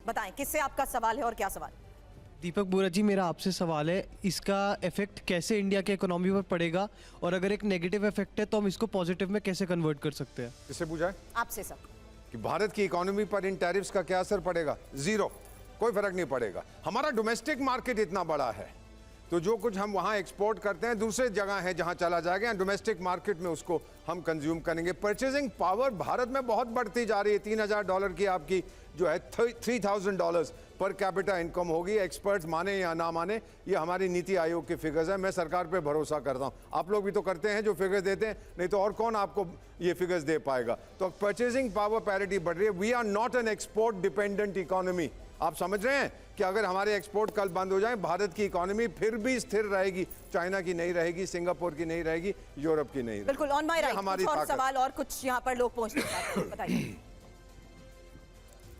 बताएं किससे आपका सवाल है और क्या सवाल? दीपक बोरा जी, मेरा आपसे सवाल है, इसका इफेक्ट कैसे इंडिया के इकोनॉमी पर पड़ेगा और अगर एक नेगेटिव इफेक्ट है तो हम इसको पॉजिटिव में कैसे कन्वर्ट कर सकते हैं? किससे पूछा है? आपसे सर। कि भारत की इकोनॉमी पर इन टैरिफ्स का क्या असर पड़ेगा? जीरो, कोई फर्क नहीं पड़ेगा। हमारा डोमेस्टिक मार्केट इतना बड़ा है तो जो कुछ हम वहां एक्सपोर्ट करते हैं दूसरे जगह है जहां चला जाएगा, डोमेस्टिक मार्केट में उसको हम कंज्यूम करेंगे। परचेजिंग पावर भारत में बहुत बढ़ती जा रही है। $3,000 की आपकी जो है $3,000 पर कैपिटा इनकम होगी। एक्सपर्ट्स माने या ना माने, ये हमारी नीति आयोग के फिगर्स है। मैं सरकार पे भरोसा करता हूं, आप लोग भी तो करते हैं जो फिगर्स देते हैं, नहीं तो और कौन आपको ये फिगर्स दे पाएगा। तो परचेजिंग पावर पैरिटी बढ़ रही है। We are not an export dependent economy. आप समझ रहे हैं कि अगर हमारे एक्सपोर्ट कल बंद हो जाए, भारत की इकोनॉमी फिर भी स्थिर रहेगी। चाइना की नहीं रहेगी, सिंगापुर की नहीं रहेगी, यूरोप की नहीं रहेगी। बिल्कुल ऑन माय राइट। हमारी और सवाल और कुछ यहाँ पर लोग पहुंचना चाहते हैं, बताइए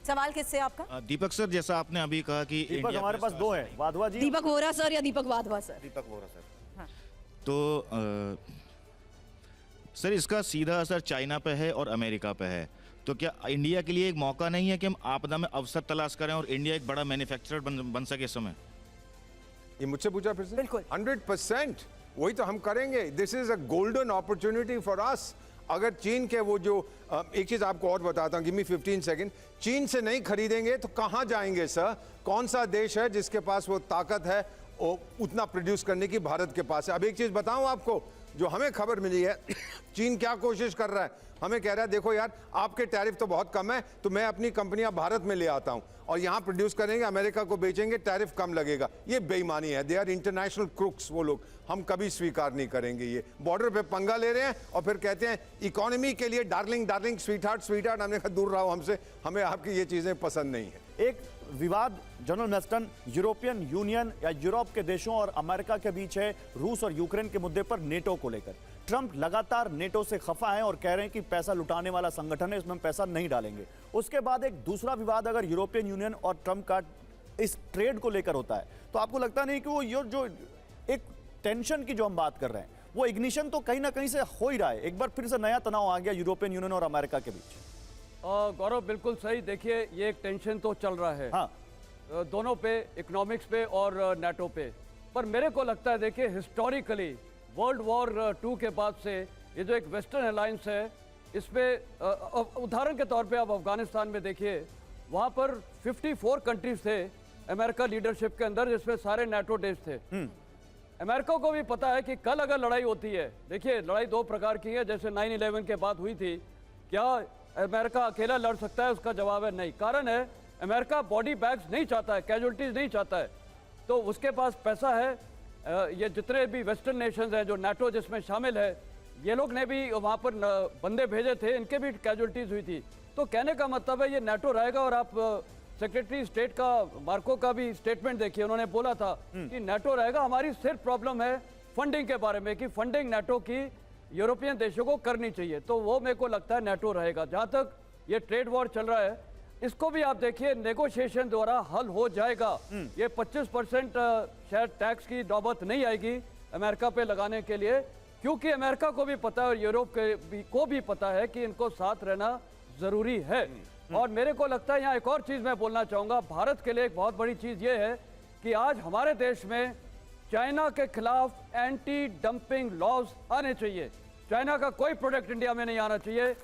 सवाल किससे आपका? दीपक सर, जैसा आपने अभी कहा कि दीपक हमारे पास दो हैं, वाधवा जी। दीपक वोरा सर या दीपक वाधवा सर? दीपक वोरा सर। हाँ। तो सर, इसका सीधा असर चाइना पे है और अमेरिका पे है, तो क्या इंडिया के लिए एक मौका नहीं है कि हम आपदा में अवसर तलाश करें और इंडिया एक बड़ा मैन्युफैक्चरर बन सके इस समय? ये मुझसे पूछा फिर से? बिल्कुल 100%, वही तो हम करेंगे। This is a golden opportunity for us. अगर चीन के वो जो एक चीज आपको और बताता हूं, गिव मी 15 सेकंड। चीन से नहीं खरीदेंगे तो कहां जाएंगे सर? कौन सा देश है जिसके पास वो ताकत है उतना प्रोड्यूस करने की भारत के पास है? अब एक चीज बताऊं आपको, जो हमें खबर मिली है, चीन क्या कोशिश कर रहा है, हमें कह रहा है देखो यार आपके टैरिफ तो बहुत कम है तो मैं अपनी कंपनियां भारत में ले आता हूं और यहां प्रोड्यूस करेंगे, अमेरिका को बेचेंगे, टैरिफ कम लगेगा। ये बेईमानी है। दे आर इंटरनेशनल क्रुक्स वो लोग, हम कभी स्वीकार नहीं करेंगे। ये बॉर्डर पे पंगा ले रहे हैं और फिर कहते हैं इकोनॉमी के लिए डार्लिंग डार्लिंग, स्वीट हार्ट। हमने कहा दूर रहो हमसे, हमें आपकी ये चीजें पसंद नहीं है। एक विवाद जनरल मेस्टन यूरोपियन यूनियन या यूरोप के देशों और अमेरिका के बीच है, रूस और यूक्रेन के मुद्दे पर नेटो को लेकर। ट्रंप लगातार नेटो से खफा हैं और कह रहे हैं कि पैसा लुटाने वाला संगठन है, इसमें हम पैसा नहीं डालेंगे। उसके बाद एक दूसरा विवाद अगर यूरोपियन यूनियन और ट्रंप का इस ट्रेड को लेकर होता है, तो आपको लगता नहीं कि वो ये जो एक टेंशन की जो हम बात कर रहे हैं, वो इग्निशन तो कहीं ना कहीं से हो ही रहा है? एक बार फिर से नया तनाव आ गया यूरोपियन यूनियन और अमेरिका के बीच। गौरव बिल्कुल सही। देखिए, ये एक टेंशन तो चल रहा है, हाँ, दोनों पे, इकोनॉमिक्स पे और नेटो पे। पर मेरे को लगता है, देखिए हिस्टोरिकली वर्ल्ड वॉर 2 के बाद से ये जो एक वेस्टर्न अलायंस है, इस पे उदाहरण के तौर पे आप अफगानिस्तान में देखिए, वहाँ पर 54 कंट्रीज थे अमेरिका लीडरशिप के अंदर, जिसमें सारे नेटो देश थे। अमेरिका को भी पता है कि कल अगर लड़ाई होती है, देखिए लड़ाई दो प्रकार की है, जैसे 9/11 के बाद हुई थी। क्या अमेरिका अकेला लड़ सकता है? उसका जवाब है नहीं। कारण है अमेरिका बॉडी बैग्स नहीं चाहता है, कैजुअलिटीज नहीं चाहता है, तो उसके पास पैसा है। ये जितने भी वेस्टर्न नेशंस हैं जो नाटो जिसमें शामिल है, ये लोग ने भी वहाँ पर बंदे भेजे थे, इनके भी कैजुअलिटीज हुई थी। तो कहने का मतलब है ये नाटो रहेगा। और आप सेक्रेटरी स्टेट का मार्को का भी स्टेटमेंट देखिए, उन्होंने बोला था कि नाटो रहेगा। हमारी सिर्फ प्रॉब्लम है फंडिंग के बारे में, कि फंडिंग नाटो की यूरोपियन देशों को करनी चाहिए, तो वो मेरे को लगता है नाटो रहेगा। जहाँ तक ये ट्रेड वॉर चल रहा है, इसको भी आप देखिए नेगोशिएशन द्वारा हल हो जाएगा। ये 25% शायद टैक्स की नौबत नहीं आएगी अमेरिका पे लगाने के लिए, क्योंकि अमेरिका को भी पता है और यूरोप को भी पता है कि इनको साथ रहना जरूरी है। और मेरे को लगता है यहाँ एक और चीज मैं बोलना चाहूंगा, भारत के लिए एक बहुत बड़ी चीज ये है कि आज हमारे देश में चाइना के खिलाफ एंटी डंपिंग लॉज आने चाहिए। चाइना का कोई प्रोडक्ट इंडिया में नहीं आना चाहिए।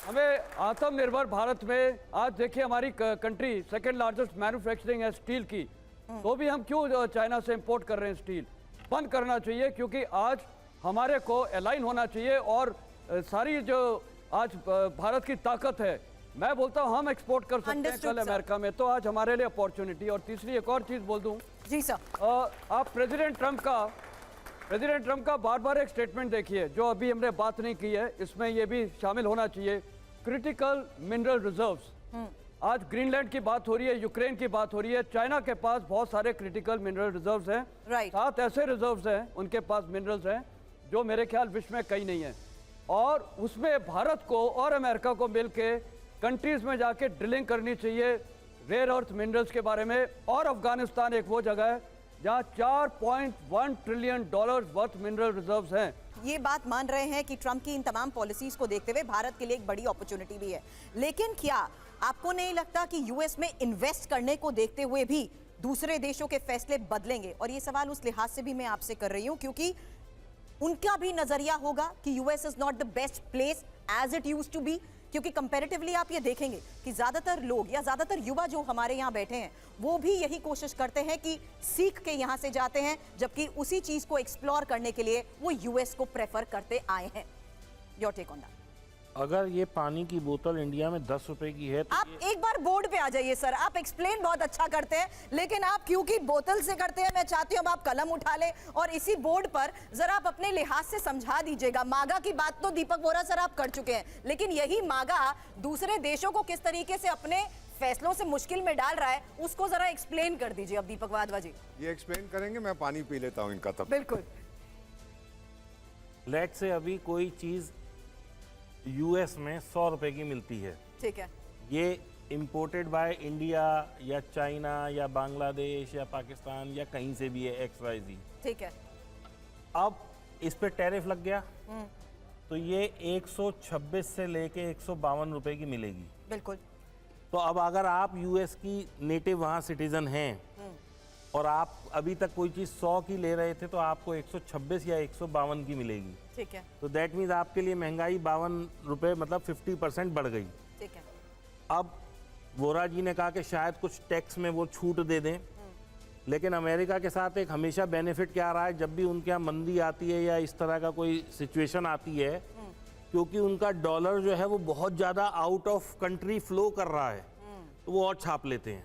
हमें आत्मनिर्भर भारत में, आज देखिए हमारी कंट्री सेकंड लार्जेस्ट मैन्युफैक्चरिंग है स्टील की, तो भी हम क्यों चाइना से इंपोर्ट कर रहे हैं? स्टील बंद करना चाहिए, क्योंकि आज हमारे को अलाइन होना चाहिए। और सारी जो आज भारत की ताकत है, मैं बोलता हूं हम एक्सपोर्ट कर सकते हैं कल अमेरिका में, तो आज हमारे लिए अपॉर्चुनिटी। और तीसरी एक और चीज बोल दूं जी सर, आप प्रेसिडेंट ट्रंप का बार बार एक स्टेटमेंट देखिए, जो अभी हमने बात नहीं की है, इसमें यह भी शामिल होना चाहिए, क्रिटिकल मिनरल रिजर्व्स। आज ग्रीनलैंड की बात हो रही है, यूक्रेन की बात हो रही है, चाइना के पास बहुत सारे क्रिटिकल मिनरल रिजर्व्स हैं। 7 ऐसे रिजर्व्स हैं उनके पास, मिनरल्स हैं, जो मेरे ख्याल विश्व में कहीं नहीं है। और उसमें भारत को और अमेरिका को मिलकर कंट्रीज में जाके ड्रिलिंग करनी चाहिए रेयर अर्थ मिनरल्स के बारे में। और अफगानिस्तान एक वो जगह है जहां $4.1 ट्रिलियन वर्थ मिनरल रिजर्व्स हैं। ये बात मान रहे हैं कि ट्रंप की इन तमाम पॉलिसीज को देखते हुए भारत के लिए एक बड़ी अपॉर्चुनिटी भी है, लेकिन क्या आपको नहीं लगता कि यूएस में इन्वेस्ट करने को देखते हुए भी दूसरे देशों के फैसले बदलेंगे? और ये सवाल उस लिहाज से भी मैं आपसे कर रही हूं क्योंकि उनका भी नजरिया होगा कि US is not the best place as it used to be, क्योंकि कंपैरेटिवली आप ये देखेंगे कि ज्यादातर लोग या ज्यादातर युवा जो हमारे यहाँ बैठे हैं वो भी यही कोशिश करते हैं कि सीख के यहाँ से जाते हैं, जबकि उसी चीज को एक्सप्लोर करने के लिए वो यूएस को प्रेफर करते आए हैं। Your take on that. अगर ये पानी की बोतल इंडिया में 10 रुपए की है तो आप एक बार बोर्ड पे आ जाइए सर, आप एक्सप्लेन बहुत अच्छा करते हैं, लेकिन आप क्योंकि बोतल से करते हैं, मैं चाहती हूँ अब आप कलम उठा लें और इसी बोर्ड पर जरा आप अपने लिहाज से समझा दीजिएगा। मागा की बात तो दीपक बोरा सर आप कर चुके हैं, लेकिन यही मागा दूसरे देशों को किस तरीके से अपने फैसलों से मुश्किल में डाल रहा है, उसको जरा एक्सप्लेन कर दीजिए अब दीपक वाधवा जी। ये एक्सप्लेन करेंगे, मैं पानी पी लेता हूँ इनका तब। बिल्कुल। लेट से अभी कोई चीज यूएस में 100 रुपए की मिलती है, ठीक है, ये इंपोर्टेड बाय इंडिया या चाइना या बांग्लादेश या पाकिस्तान या कहीं से भी है XYZ। ठीक है, अब इस पे टैरिफ लग गया तो ये 126 से लेके 152 रुपए की मिलेगी। बिल्कुल। तो अब अगर आप यूएस की नेटिव वहाँ सिटीजन हैं और आप अभी तक कोई चीज़ 100 की ले रहे थे तो आपको 126 या 152 की मिलेगी। ठीक है, तो दैट मीन्स आपके लिए महंगाई 52 रुपये मतलब 50% बढ़ गई। ठीक है। अब वोरा जी ने कहा कि शायद कुछ टैक्स में वो छूट दे दें, लेकिन अमेरिका के साथ एक हमेशा बेनिफिट क्या रहा है, जब भी उनके यहाँ मंदी आती है या इस तरह का कोई सिचुएशन आती है, क्योंकि उनका डॉलर जो है वो बहुत ज़्यादा आउट ऑफ कंट्री फ्लो कर रहा है, तो वो और छाप लेते हैं।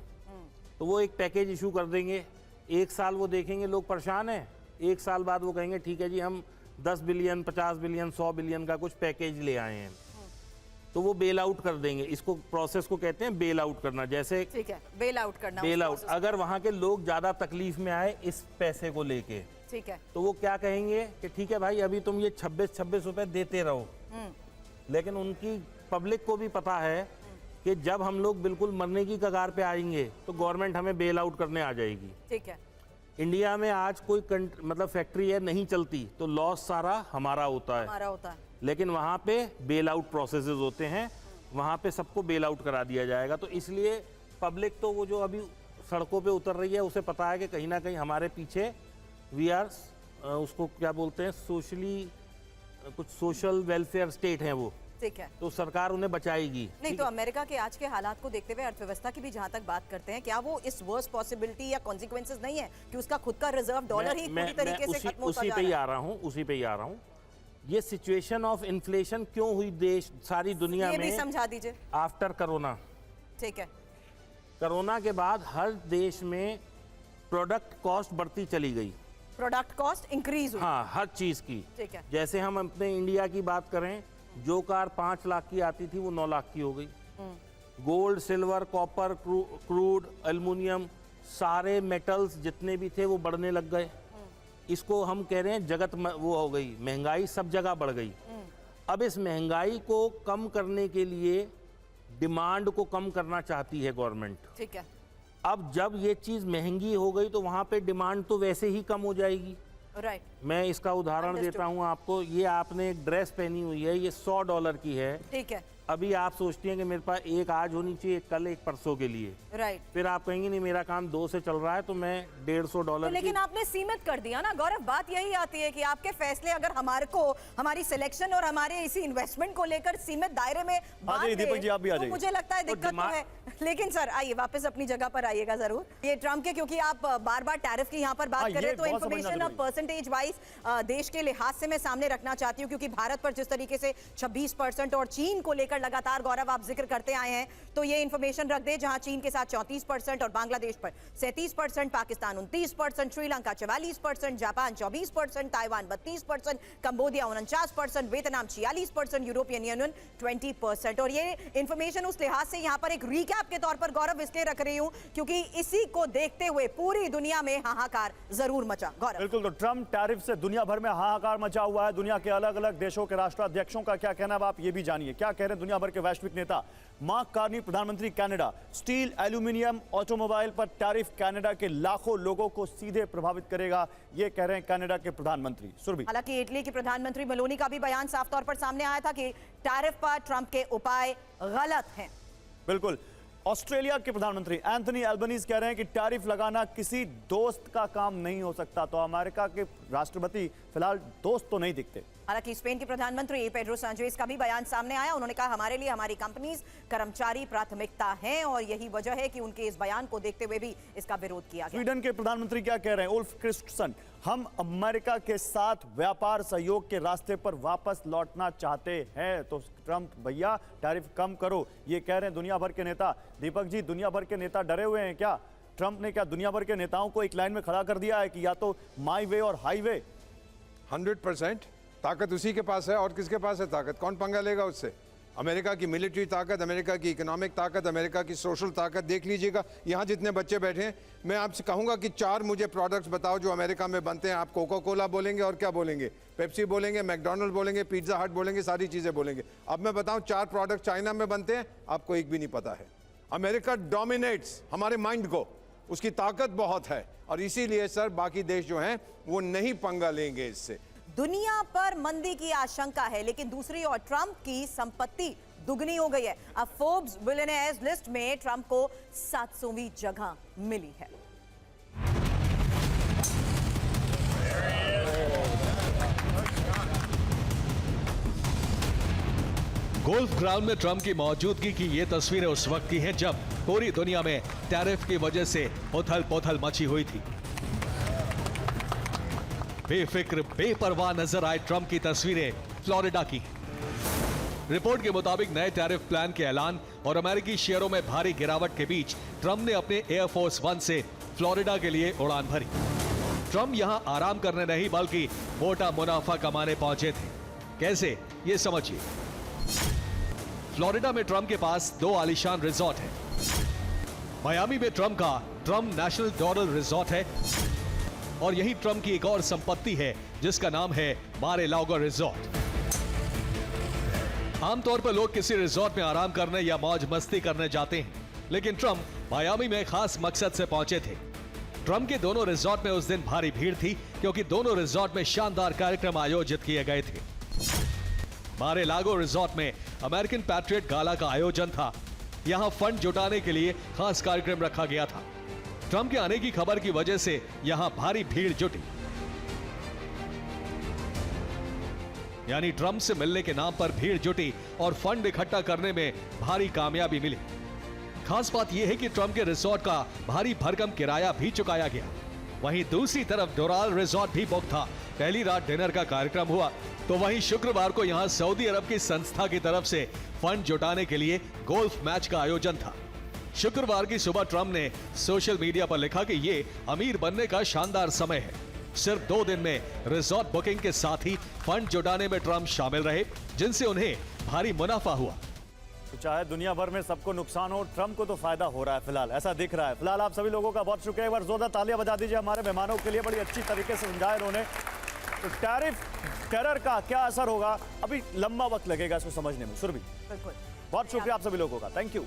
तो वो एक पैकेज इशू कर देंगे, एक साल वो देखेंगे लोग परेशान हैं, एक साल बाद वो कहेंगे ठीक है जी हम 10 बिलियन 50 बिलियन 100 बिलियन का कुछ पैकेज ले आए हैं, तो वो बेल आउट कर देंगे। इसको प्रोसेस को कहते हैं बेल आउट करना। जैसे ठीक है, बेल आउट करना। बेल आउट, अगर वहाँ के लोग ज़्यादा तकलीफ में आए इस पैसे को लेके, ठीक है, तो वो क्या कहेंगे कि ठीक है भाई अभी तुम ये 26-26 रुपए देते रहो, लेकिन उनकी पब्लिक को भी पता है कि जब हम लोग बिल्कुल मरने की कगार पे आएंगे तो गवर्नमेंट हमें बेल आउट करने आ जाएगी। ठीक है। इंडिया में आज कोई मतलब फैक्ट्री है नहीं चलती तो लॉस सारा हमारा होता है, हमारा होता है, लेकिन वहाँ पे बेल आउट प्रोसेसेस होते हैं, वहाँ पे सबको बेल आउट करा दिया जाएगा। तो इसलिए पब्लिक तो वो जो अभी सड़कों पे उतर रही है उसे पता है कि कहीं ना कहीं हमारे पीछे वी आर उसको क्या बोलते हैं सोशली कुछ सोशल वेलफेयर स्टेट है वो, ठीक है। तो सरकार उन्हें बचाएगी। नहीं तो अमेरिका के आज के हालात को देखते हुए अर्थव्यवस्था की भी जहां तक बात करते हैं, क्या वो इस वर्स पॉसिबिलिटी या कॉन्सिक्वेंसेस नहीं है कि उसका खुद का रिजर्व डॉलर ही पूरी तरीके से खत्म होता जा रहा है? उसी पे ही आ रहा हूँ। ये सिचुएशन ऑफ इन्फ्लेशन क्यों हुई देश सारी दुनिया ये भी में समझा दीजिए। आफ्टर कोरोना, ठीक है, कोरोना के बाद हर देश में प्रोडक्ट कॉस्ट बढ़ती चली गई, प्रोडक्ट कॉस्ट इंक्रीज हुई। हाँ हर चीज की। ठीक है। जैसे हम अपने इंडिया की बात करें, जो कार 5 लाख की आती थी वो 9 लाख की हो गई। Gold silver copper crude aluminium सारे मेटल्स जितने भी थे वो बढ़ने लग गए। इसको हम कह रहे हैं जगत वो हो गई महंगाई, सब जगह बढ़ गई। अब इस महंगाई को कम करने के लिए डिमांड को कम करना चाहती है गवर्नमेंट। ठीक है। अब जब ये चीज महंगी हो गई तो वहां पे डिमांड तो वैसे ही कम हो जाएगी। राइट। मैं इसका उदाहरण Understood. देता हूं आपको। ये आपने एक ड्रेस पहनी हुई है, ये $100 की है। ठीक है। अभी आप सोचती हैं कि मेरे पास एक आज होनी चाहिए, एक कल, एक परसों के लिए। राइट। फिर आप कहेंगे नहीं मेरा काम 2 से चल रहा है तो मैं $150 तो लेकिन आपने सीमित कर दिया ना गौरव। बात यही आती है कि आपके फैसले अगर हमारे को हमारी सिलेक्शन और हमारे इसी इन्वेस्टमेंट को लेकर सीमित दायरे में बांध जाइए दीपक दें, जी, आप भी आ तो जाइए। मुझे लगता है तो दिक्कत तो है। लेकिन सर आइए वापस अपनी जगह पर आइएगा जरूर। ये ट्रम्प के, क्योंकि आप बार बार टैरिफ की यहाँ पर बात कर रहे हैं, तो इन्फॉर्मेशन ऑफ परसेंटेज वाइज देश के लिहाज से मैं सामने रखना चाहती हूँ, क्योंकि भारत पर जिस तरीके से 26% और चीन को लेकर लगातार गौरव आप जिक्र करते आए हैं, तो ये इन्फॉर्मेशन रख दे जहां चीन के साथ 34% और बांग्लादेश पर 37%, Pakistan 29%, Sri Lanka 44%, Japan 24%, Taiwan 32%, Cambodia 49%, Vietnam 46%, European union 20%। और ये इन्फॉर्मेशन उस लिहाज से यहां पर एक रीकैप के तौर पर गौरव इसलिए रख रही हूं क्योंकि इसी को देखते हुए पूरी दुनिया में हाहाकार जरूर मचा। गौरव बिल्कुल, तो ट्रम्प टैरिफ से दुनिया भर में हाहाकार मचा हुआ है। दुनिया के अलग अलग देशों के राष्ट्राध्यक्षों का क्या कहना है आप ये भी जानिए। क्या कह रहे हैं दुनिया भर के वैश्विक नेता। मार्क कार्नी प्रधानमंत्री कनाडा, स्टील एल्यूमिनियम ऑटोमोबाइल पर टैरिफ कनाडा के लाखों लोगों को सीधे प्रभावित करेगा, ये कह रहे हैं कनाडा के प्रधानमंत्री। सुरभि। हालांकि इटली की प्रधानमंत्री मेलोनी का भी बयान साफ तौर पर सामने आया था कि टैरिफ पर ट्रंप के उपाय गलत हैं। बिल्कुल। ऑस्ट्रेलिया के प्रधानमंत्री एंथनी एल्बनीज कह रहे हैं कि टैरिफ लगाना किसी दोस्त का काम नहीं हो सकता। तो अमेरिका के राष्ट्रपति फिलहाल दोस्त तो नहीं दिखते। हालांकि स्पेन के प्रधानमंत्री पेड्रो सांचेज का भी बयान सामने आया। उन्होंने कहा हमारे लिए हमारी कंपनीज कर्मचारी प्राथमिकता हैं और यही वजह है कि उनके इस बयान को देखते हुए भी इसका विरोध किया गया। स्वीडन के प्रधानमंत्री क्या कह रहे हैं? उल्फ क्रिस्टसन, हम अमेरिका के साथ व्यापार सहयोग के रास्ते पर वापस लौटना चाहते हैं। तो ट्रंप भैया टैरिफ कम करो, ये कह रहे हैं दुनिया भर के नेता। दीपक जी, दुनिया भर के नेता डरे हुए हैं क्या? ट्रंप ने क्या दुनिया भर के नेताओं को एक लाइन में खड़ा कर दिया है कि या तो माई वे और हाईवे? 100% ताकत उसी के पास है। और किसके पास है ताकत? कौन पंगा लेगा उससे? अमेरिका की मिलिट्री ताकत, अमेरिका की इकोनॉमिक ताकत, अमेरिका की सोशल ताकत देख लीजिएगा। यहाँ जितने बच्चे बैठे हैं, मैं आपसे कहूँगा कि 4 मुझे प्रोडक्ट्स बताओ जो अमेरिका में बनते हैं। आप कोका कोला बोलेंगे और क्या बोलेंगे? पेप्सी बोलेंगे, मैकडोनल्ड बोलेंगे, पिज्जा हट बोलेंगे, सारी चीज़ें बोलेंगे। अब मैं बताऊँ 4 प्रोडक्ट चाइना में बनते हैं, आपको एक भी नहीं पता है। अमेरिका डोमिनेट्स हमारे माइंड को, उसकी ताकत बहुत है और इसीलिए सर बाकी देश जो हैं वो नहीं पंगा लेंगे इससे। दुनिया पर मंदी की आशंका है, लेकिन दूसरी ओर ट्रंप की संपत्ति दुगनी हो गई है। अब फोर्ब्स बिलियनेयर्स लिस्ट में ट्रंप को 700वीं जगह मिली है। गोल्फ ग्राउंड में ट्रंप की मौजूदगी की ये तस्वीरें उस वक्त की हैं जब पूरी दुनिया में टैरिफ की वजह से उथल पुथल मची हुई थी। बेफिक्र बेपरवाह नजर आए ट्रंप की तस्वीरें फ्लोरिडा की। रिपोर्ट के मुताबिक नए टैरिफ प्लान के ऐलान और अमेरिकी शेयरों में भारी गिरावट के बीच ट्रंप ने अपने एयरफोर्स 1 से फ्लोरिडा के लिए उड़ान भरी। ट्रंप यहां आराम करने नहीं बल्कि मोटा मुनाफा कमाने पहुंचे थे। कैसे, ये समझिए। फ्लोरिडा में ट्रंप के पास 2 आलीशान रिजॉर्ट हैं। मियामी में ट्रंप का ट्रंप नेशनल डोरल रिजॉर्ट है और यही ट्रंप की एक और संपत्ति है जिसका नाम है मार-ए-लागो रिजॉर्ट। आमतौर पर लोग किसी रिजॉर्ट में आराम करने या मौज मस्ती करने जाते हैं, लेकिन ट्रंप मियामी में खास मकसद से पहुंचे थे। ट्रंप के दोनों रिजॉर्ट में उस दिन भारी भीड़ थी क्योंकि दोनों रिजॉर्ट में शानदार कार्यक्रम आयोजित किए गए थे। मार-ए-लागो रिजॉर्ट में अमेरिकन पैट्रियट गाला का आयोजन था। यहां फंड जुटाने के लिए खास कार्यक्रम रखा गया था। ट्रंप के आने की खबर की वजह से यहां भारी भीड़ जुटी, यानी ट्रंप से मिलने के नाम पर भीड़ जुटी और फंड इकट्ठा करने में भारी कामयाबी मिली। खास बात यह है कि ट्रंप के रिजॉर्ट का भारी भरकम किराया भी चुकाया गया। वहीं दूसरी तरफ डोराल रिजॉर्ट भी बुक था। पहली रात डिनर का कार्यक्रम हुआ तो वहीं शुक्रवार को यहां सऊदी अरब की संस्था की तरफ से फंड जुटाने के लिए गोल्फ मैच का आयोजन था। शुक्रवार की सुबह ट्रंप ने सोशल मीडिया पर लिखा कि ये अमीर बनने का शानदार समय है। सिर्फ 2 दिन में रिजॉर्ट बुकिंग के साथ ही फंड जुटाने में ट्रंप शामिल रहे, जिनसे उन्हें भारी मुनाफा हुआ। चाहे दुनिया भर में सबको नुकसान हो, ट्रंप को तो फायदा हो रहा है फिलहाल, ऐसा दिख रहा है। फिलहाल आप सभी लोगों का बहुत शुक्रिया। एक बार जोरदार तालियां बजा दीजिए हमारे मेहमानों के लिए, बड़ी अच्छी तरीके से समझाया उन्होंने। तो टैरिफ टेरर का क्या असर होगा, अभी लंबा वक्त लगेगा इसको समझने में। सुरभि, बिल्कुल, बहुत शुक्रिया आप सभी लोगों का, थैंक यू।